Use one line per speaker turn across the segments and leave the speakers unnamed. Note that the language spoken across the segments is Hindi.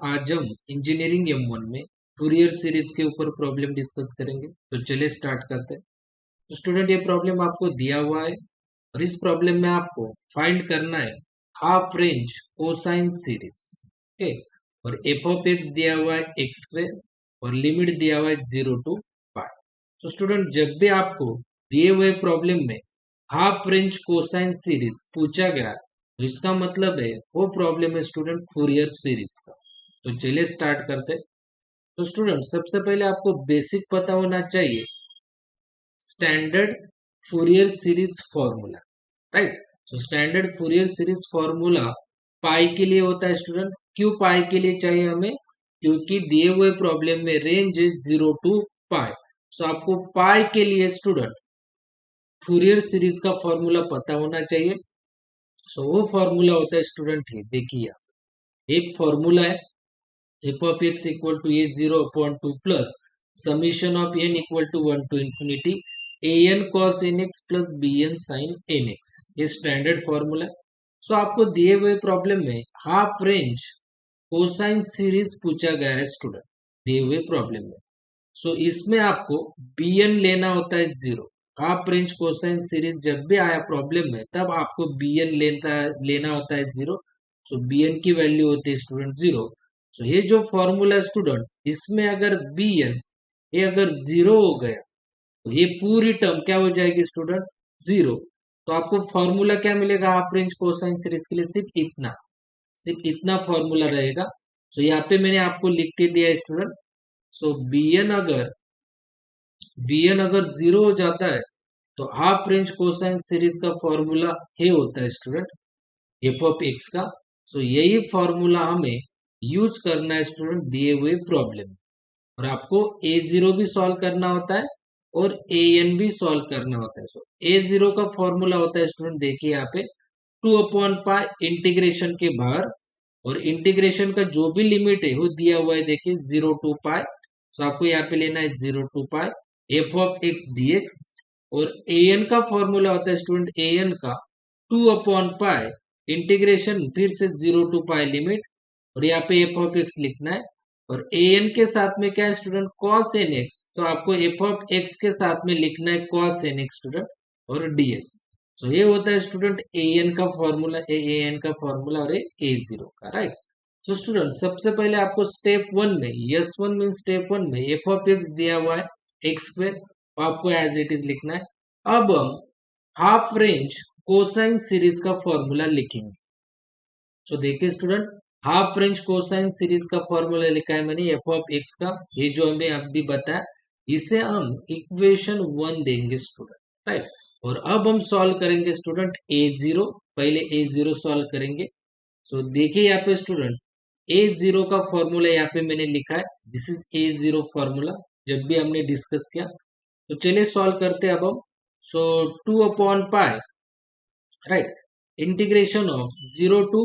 आज हम इंजीनियरिंग M1 में फूरियर सीरीज के ऊपर प्रॉब्लम डिस्कस करेंगे। तो चलिए स्टार्ट करते हैं। तो स्टूडेंट, ये प्रॉब्लम आपको दिया हुआ है और इस प्रॉब्लम में आपको फाइंड करना है half range cosine series. Okay, और एफ ऑफ एक्स दिया हुआ है एक्स स्क्वायर और लिमिट दिया हुआ है 0 to पाई। तो स्टूडेंट, जब भी आपको दिए हुए प्रॉब्लम में हाफ रेंज कोसाइन सीरीज पूछा गया तो इसका मतलब है वो प्रॉब्लम है स्टूडेंट फूरियर सीरीज का। तो चलिए स्टार्ट करते हैं। तो स्टूडेंट, सबसे पहले आपको बेसिक पता होना चाहिए standard Fourier series formula, right. So standard Fourier series formula pi के लिए होता है स्टूडेंट। क्यों पाई के लिए चाहिए हमें? क्योंकि दिए हुए प्रॉब्लम में रेंज है 0 to पाई। सो आपको पाई के लिए स्टूडेंट फूरियर सीरीज का फॉर्मूला पता होना चाहिए। सो वो फॉर्मूला होता है स्टूडेंट, ये देखिए, एक फॉर्मूला है f of x equal to a0 upon 2 plus summation of n equal to 1 to infinity an cos nx plus bn sin nx। ये स्टैंडर्ड फॉर्मूला है। सो आपको दिए हुए प्रॉब्लम में हाफ रेंज कोसाइन सीरीज पूछा गया है स्टूडेंट, दिए हुए प्रॉब्लम में। सो इसमें आपको bn लेना होता है 0। हाफ रेंज कोसाइन सीरीज जब भी आया प्रॉब्लम में तब आपको bn लेना होता है 0। सो bn की वैल्यू होती है स्टूडेंट 0। सो ये जो फॉर्मूला स्टूडेंट, इसमें अगर bn ये अगर 0 हो गया तो ये पूरी टर्म क्या हो जाएगी स्टूडेंट? 0। तो आपको फॉर्मूला क्या मिलेगा हाफ रेंज कोसाइन सीरीज के लिए? सिर्फ इतना फॉर्मूला रहेगा। सो यहाँ पे मैंने आपको लिख के दिया स्टूडेंट। सो bn अगर 0 हो जाता है तो हाफ रेंज कोसाइन सीरीज का फॉर्मूला ये होता है स्टूडेंट एफ ऑफ एक्स का। सो यही फॉर्मूला हमें यूज करना है स्टूडेंट दिए हुए प्रॉब्लम। और आपको a0 भी सॉल्व करना होता है और an भी सॉल्व करना होता है। सो a0 का फॉर्मूला होता है स्टूडेंट, देखिए यहाँ पे 2 अपॉन पाई इंटीग्रेशन के बाहर, और इंटीग्रेशन का जो भी लिमिट है वो दिया हुआ है, देखिए 0 to पाई। सो आपको यहाँ पे लेना है 0 to pi f of x D x. और an का फॉर्मूला होता है स्टूडेंट, an का 2 अपॉन पाई इंटीग्रेशन फिर से 0 to पाई लिमिट, और यहाँ पे एफ ऑफ एक्स लिखना है। और an के साथ में क्या है स्टूडेंट? cos nx। तो आपको एफ ऑफ एक्स के साथ में लिखना है cos nx स्टूडेंट, और dx। सो ये होता है स्टूडेंट an का फॉर्मूला, an का फॉर्मूला और a0 का, राइट। सो स्टूडेंट, सबसे पहले आपको स्टेप 1 में S1 मीन स्टेप 1 में एफ ऑफ एक्स दिया हुआ है एक्स स्क्वायर, आपको एज इट इज लिखना है। अब हम हाफ रेंज कोसाइन सीरीज का फॉर्मूला लिखेंगे। सो देखिए student, half range cosine series का फॉर्मूला लिखा है मैंने एफ ऑफ एक्स का, ये जो हमें अभी बताया, इसे हम इक्वेशन 1 देंगे स्टूडेंट, राइट। और अब हम सॉल्व करेंगे स्टूडेंट a0, पहले a0 सॉल्व करेंगे। सो देखिए यहाँ पे स्टूडेंट, a0 का फॉर्मूला यहाँ पे मैंने लिखा है, दिस इज a0 फॉर्मूला, जब भी हमने डिस्कस किया। तो चलिए सॉल्व करते हैं अब हम। So 2 upon pi, right, integration of 0 to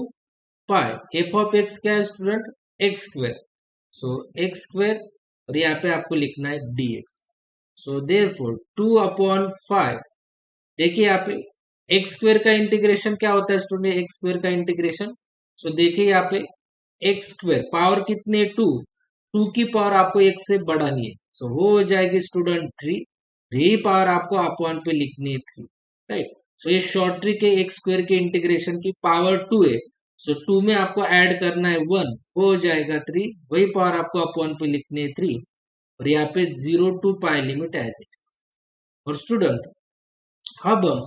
pi f of x क्या है student? X square. So x square, और यहाँ पे आपको लिखना है dx। सो देयरफॉर 2 अपॉन 5, देखिए यहाँ पे एक्स स्क्वायर का इंटीग्रेशन क्या होता है स्टूडेंट? एक्स स्क्वायर का इंटीग्रेशन, सो देखिए यहाँ पे एक्स स्क्वायर पावर कितनी है? 2। 2 की पावर आपको एक से बढ़ानी है, सो वो हो जाएगी स्टूडेंट 3। यही पावर आपको अपॉन पे लिखनी है 3, राइट। सो ये शॉर्ट ट्रिक है, एक्स स्क्वायर के इंटीग्रेशन की पावर 2 है। सो 2 में आपको ऐड करना है 1, वो हो जाएगा 3, वही पावर आपको अपॉन पे लिखनी है 3। और यहाँ पे 0 to pi limit as it is. और स्टूडेंट, अब हम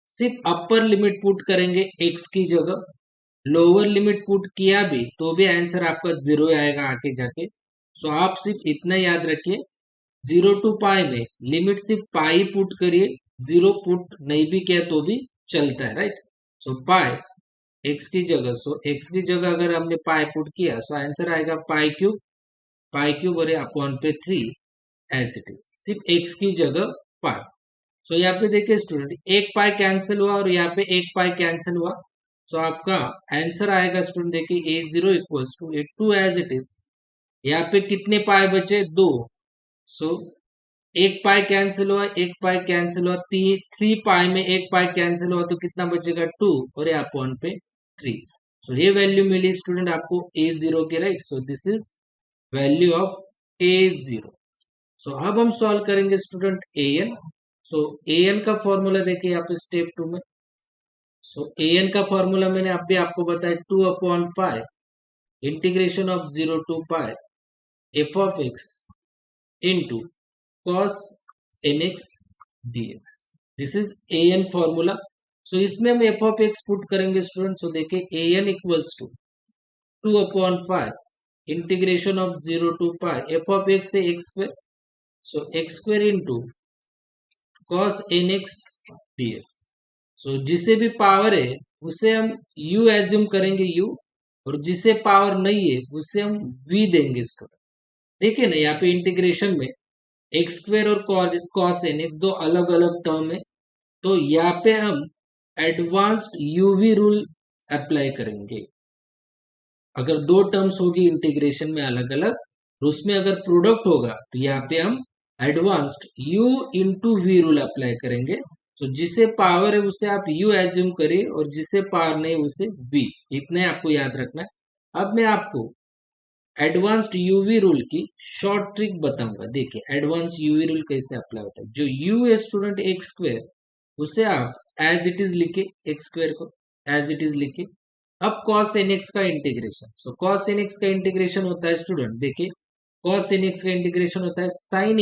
सिर्फ अपर लिमिट पुट करेंगे x की जगह, लोअर लिमिट पुट किया भी तो भी आंसर आपका 0 आएगा आके जाके। सो आप सिर्फ इतना याद रखिए, 0 to पाई में लिमिट सिर्फ पाई पुट करिए, 0 पुट नहीं भी किया तो भी चलता है, राइट। सो पाई एक्स की जगह, सो एक्स की जगह अगर हमने पाई पुट किया सो आंसर आएगा पाई क्यूब और अपॉन पे 3 एज इट इज, सिर्फ एक्स की जगह पाई। सो यहाँ पे देखिए स्टूडेंट, एक पाई कैंसिल हुआ और यहाँ पे एक पाई कैंसिल हुआ। सो आपका आंसर आएगा स्टूडेंट, देखिए a0 equals to a2 as it is. यहाँ पे कितने पाई बचे? 2। सो एक पाई कैंसिल हुआ, एक पाई कैंसिल हुआ, 3 पाई में एक पाई कैंसिल हुआ तो कितना बचेगा? 2, और यहाँ पॉइंट पे 3। सो ये वैल्यू मिली स्टूडेंट आपको a0 के, right. So this is value of a0। सो अब हम सॉल्व करेंगे स्टूडेंट an। सो an का फॉर्मूला देखिए यहाँ पे स्टेप 2 में। सो an का फॉर्मूला मैंने अभी आपको बताया 2/पाई integration of 0 to pi f of x into cos nx dx। This is an formula. So इसमें हम f of x पुट करेंगे स्टूडेंट। सो देखिए an इक्वल्स टू 2/पाई integration of 0 to pi f of x है x square. So x square into cos nx dx। So जिसे भी पावर है उसे हम u एज्यूम करेंगे u, और जिसे पावर नहीं है उसे हम v देंगे स्टूडेंट। देखिए ना यहाँ पे इंटीग्रेशन में एक्स स्क्वायर और cos nx दो अलग अलग टर्म है, तो यहाँ पे हम एडवांस्ड यूवी रूल अप्लाई करेंगे। अगर दो टर्म्स होगी इंटीग्रेशन में अलग अलग, तो उसमें अगर प्रोडक्ट होगा तो यहाँ पे हम advanced u into v rule apply करेंगे। तो जिसे पावर है उसे आप u एज्यूम करिए, और जिसे पावर नहीं उसे v, इतने आपको याद रखना है। अब मैं आपको एडवांस्ड यूवी रूल की शॉर्ट ट्रिक बताऊंगा। देखिए एडवांस यूवी रूल कैसे अप्लाई होता है। जो u है स्टूडेंट एक्स स्क्वायर, उसे आप एज इट इज लिखे, एक्स स्क्वायर को एज इट इज लिखे। अब cos nx का इंटीग्रेशन। सो cos nx का इंटीग्रेशन होता है स्टूडेंट, देखिए cos nx का इंटीग्रेशन होता है sin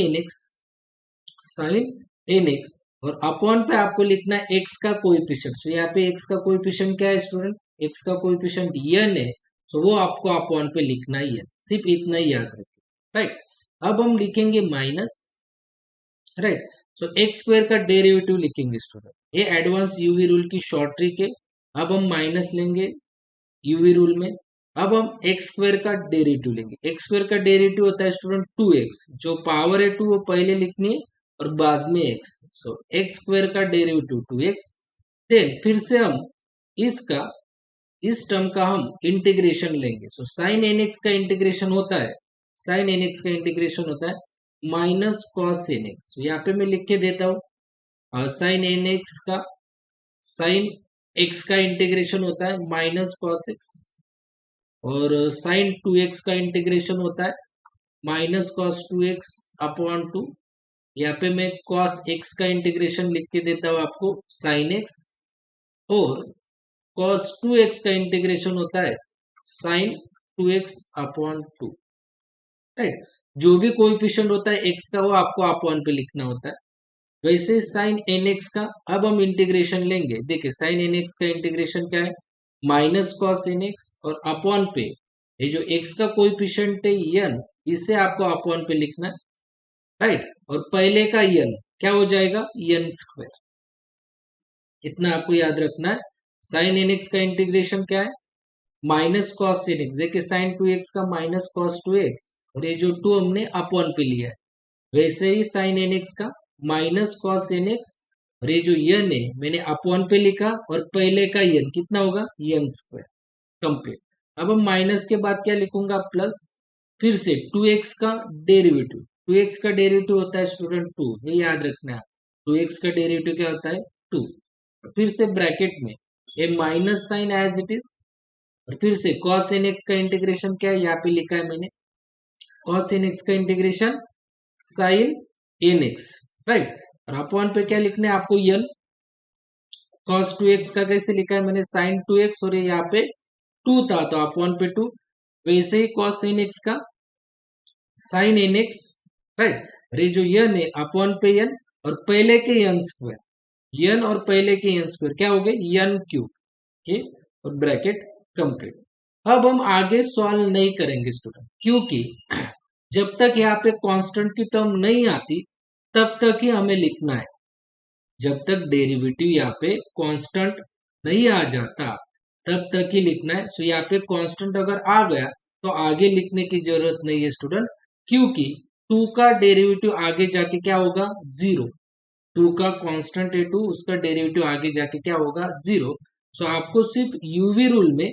nx, और अपॉन पे आपको लिखना है x का कोएफिशिएंट। सो यहाँ पे x का कोएफिशिएंट क्या है स्टूडेंट, x का कोएफिशिएंट n है। सो वो आपको अपॉन पे लिखना ही है, सिर्फ इतना ही याद रखिए, राइट। अब हम लिखेंगे माइनस, राइट। सो एक्स स्क्वायर का डेरिवेटिव लिखेंगे स्टूडेंट। ये एडवांस यूवी रूल की शॉर्ट ट्रिक है। अब हम माइनस लेंगे यूवी रूल में। अब हम एक्स स्क्वायर का डेरिवेटिव लेंगे। एक्स स्क्वायर का डेरिवेटिव होता है स्टूडेंट 2x, जो पावर है 2 वो पहले लिखनी है और बाद में x। सो एक्स स्क्वायर का डेरिवेटिव 2x। देन फिर से हम इसका, इस टर्म का हम इंटीग्रेशन लेंगे। सो साइन nx का इंटीग्रेशन होता है, साइन nx का इंटीग्रेशन होता है माइनस कॉस nx। यहाँ पे मैं लिख के देता हूँ, साइन nx का, साइन x का इंटीग्रेशन होता है माइनस कॉस x, और साइन 2x का इंटीग्रेशन होता है माइनस कॉस 2x अपॉन 2। यहाँ पे मैं कॉस x का इंटीग्रेशन लिख के देता हूँ आपको साइन x, और cos 2x का इंटीग्रेशन होता है sin 2x अपॉन 2, राइट। जो भी कोएफिशिएंट होता है x का वो आपको अपॉन पे लिखना होता है। वैसे sin nx का अब हम इंटीग्रेशन लेंगे। देखिए sin nx का इंटीग्रेशन क्या है, माइनस कॉस nx, और अपॉन पे ये जो x का कोएफिशिएंट है n, इसे आपको अपॉन पे लिखना है, राइट। और पहले का n क्या हो जाएगा, n स्क्वायर। इतना आपको याद रखना है। साइन nx का इंटीग्रेशन क्या है, माइनस कॉस nx। देखिए साइन 2x का माइनस कॉस 2x, और ये जो 2 हमने अपॉन पे लिया है। वैसे ही साइन nx का माइनस कॉस nx, और ये जो n है मैंने अपॉन पे लिखा, और पहले का n कितना होगा, n स्क्वायर, कंप्लीट। अब हम माइनस के बाद क्या लिखूंगा, प्लस। फिर से 2x का डेरिवेटिव, 2x का डेरिवेटिव होता है स्टूडेंट 2, ये याद रखना है। 2x का डेरिवेटिव क्या होता है, 2। फिर से ब्रैकेट में ये minus sign as it is, और फिर से cos nx का इंटीग्रेशन क्या है, यहाँ पे लिखा है मैंने cos nx का इंटीग्रेशन साइन nx, राइट। और अपॉन पे क्या लिखना है आपको, n। cos 2x का कैसे लिखा है मैंने, साइन 2x, और ये यहाँ पे 2 था तो अपॉन पे 2। वैसे ही cos nx का साइन nx, राइट। और ये जो n है अपॉन पे n, और पहले के n स्क्वायर, n और पहले के n स्क्वायर क्या हो गए, n क्यूब, ठीक, और ब्रैकेट कंप्लीट। अब हम आगे सॉल्व नहीं करेंगे स्टूडेंट, क्योंकि जब तक यहाँ पे कांस्टेंट की टर्म नहीं आती तब तक ही हमें लिखना है। जब तक डेरिवेटिव यहाँ पे कांस्टेंट नहीं आ जाता तब तक ही लिखना है। सो यहाँ पे कांस्टेंट अगर आ गया तो आगे लिखने की जरूरत नहीं है स्टूडेंट, क्योंकि 2 का डेरिवेटिव आगे जाके क्या होगा, 0। 2 का कांस्टेंट है 2, उसका डेरिवेटिव आगे जाके क्या होगा, 0। सो आपको सिर्फ यूवी रूल में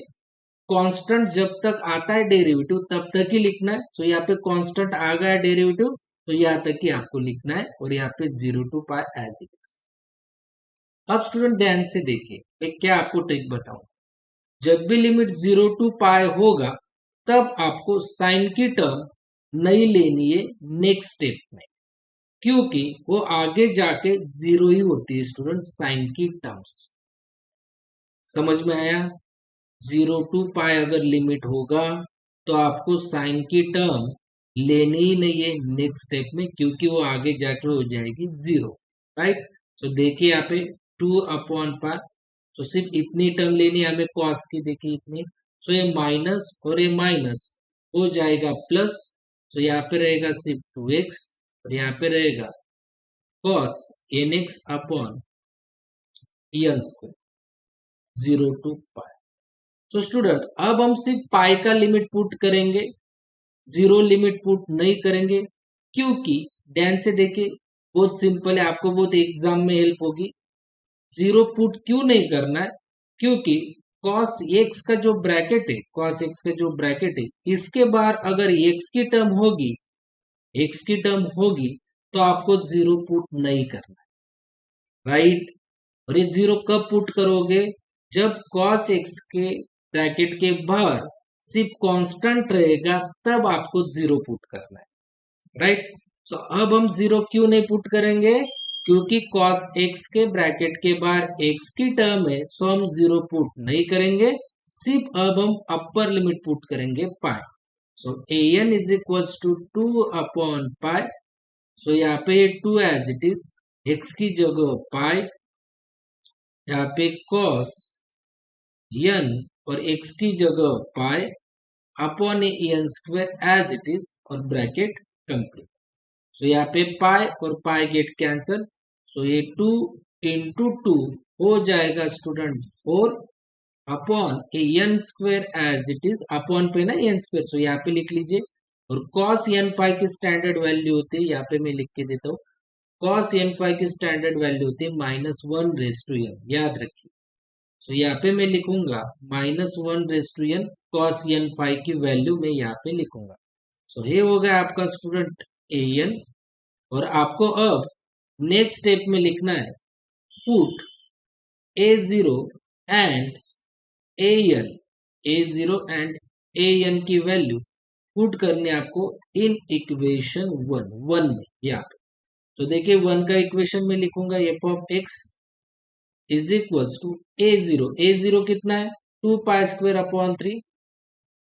कांस्टेंट जब तक आता है डेरिवेटिव तब तक ही लिखना है। सो यहाँ पे कांस्टेंट आ गया डेरिवेटिव तो यहाँ तक ही आपको लिखना है, और यहाँ पे 0 to pi as it is. अब स्टूडेंट ध्यान से देखिए, मैं क्या आपको ट्रिक बताऊं। जब भी लिमिट 0 टू पाई होगा तब आपको साइन की टर्म नहीं लेनी है नेक्स्ट स्टेप में, क्योंकि वो आगे जाके 0 ही होती है स्टूडेंट साइन की टर्म्स। समझ में आया? 0 टू पाई अगर लिमिट होगा तो आपको साइन की टर्म लेनी ही नहीं है नेक्स्ट स्टेप में, क्योंकि वो आगे जाके हो जाएगी 0। राइट? तो देखिए यहाँ पे 2/पाई, तो सिर्फ इतनी टर्म लेनी है हमें कॉस की, देखिए इतनी। तो ये माइनस और ये माइनस हो जाएगा प्लस, तो यहाँ पे रहेगा सिर्फ 2x और यहाँ पे रहेगा cos nx upon n square 0 to pi. तो स्टूडेंट अब हम सिर्फ पाई का लिमिट पुट करेंगे, 0 लिमिट पुट नहीं करेंगे, क्योंकि ध्यान से देखिए बहुत सिंपल है, आपको बहुत एग्जाम में हेल्प होगी। 0 पुट क्यों नहीं करना है? क्योंकि cos x का जो ब्रैकेट है, cos x का जो ब्रैकेट है, इसके बाहर अगर x की टर्म होगी, x की टर्म होगी तो आपको 0 पुट नहीं करना है। राइट? और ये 0 कब पुट करोगे? जब cos x के ब्रैकेट के बाहर सिर्फ कांस्टेंट रहेगा तब आपको 0 पुट करना है। राइट? सो अब हम 0 क्यों नहीं पुट करेंगे? क्योंकि cos x के ब्रैकेट के बाहर x की टर्म है, सो हम 0 पुट नहीं करेंगे, सिर्फ अब हम अपर लिमिट पुट करेंगे पाई। सो an इज इक्वल्स टू 2/पाई। सो यहाँ पे 2 एज इट इज, x की जगह पाई, यहाँ पे cos n और x की जगह pi upon n square as it is और ब्रैकेट कंप्लीट। सो यहाँ पे पाई और पाई गेट कैंसल, सो ये 2 इंटू 2 हो जाएगा student 4 upon n square as it is, upon पे ना n स्क्वायर, सो यहाँ पे लिख लीजिए। और cos n पाई की स्टैंडर्ड वैल्यू होती है, यहाँ पे मैं लिख के देता हूँ, cos n पाई की स्टैंडर्ड वैल्यू होती है -1/n, याद रखिए। सो यहाँ पे मैं लिखूंगा -1/n, cos n पाई की वैल्यू मैं यहाँ पे लिखूंगा। सो ये हो गया आपका स्टूडेंट an। और आपको अब नेक्स्ट स्टेप में लिखना है पुट a0 एंड an की वैल्यू पुट करने आपको इन इक्वेशन 1 में यहाँ पे। तो देखिए 1 का इक्वेशन में लिखूंगा f(x) is equals to a0 कितना है? 2π²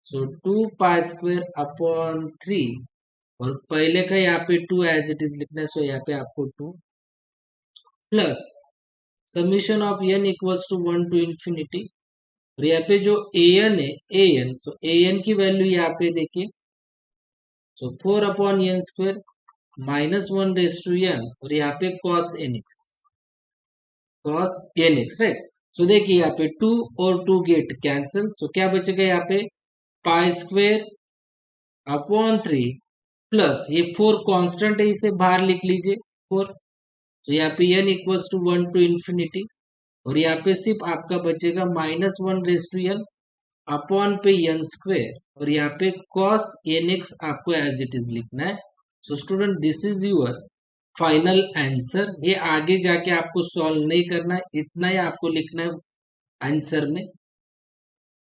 सो 2π² और पहले का यहाँ पे 2 एज इट इज लिखना है, सो यहाँ पे आपको 2 plus summation of n equals to 1 to infinity. और यहाँ पे जो an है, सो an की वैल्यू यहाँ पे देखिए, सो 4/n² -1/n और यहाँ पे cos nx, राइट? सो देखिए यहाँ पे 2 और 2 गेट कैंसिल, सो क्या बचेगा यहाँ पे π² प्लस ये 4 कांस्टेंट है, इसे बाहर लिख लीजिए 4। तो यहाँ पे n equals to 1 to infinity और यहाँ पे सिर्फ आपका बचेगा -1/n अपॉन पे n² और यहाँ पे cos nx आपको एज इट इज लिखना है। So student this is your final answer. ये आगे जाके आपको सॉल्व नहीं करना है, इतना ही आपको लिखना है आंसर में।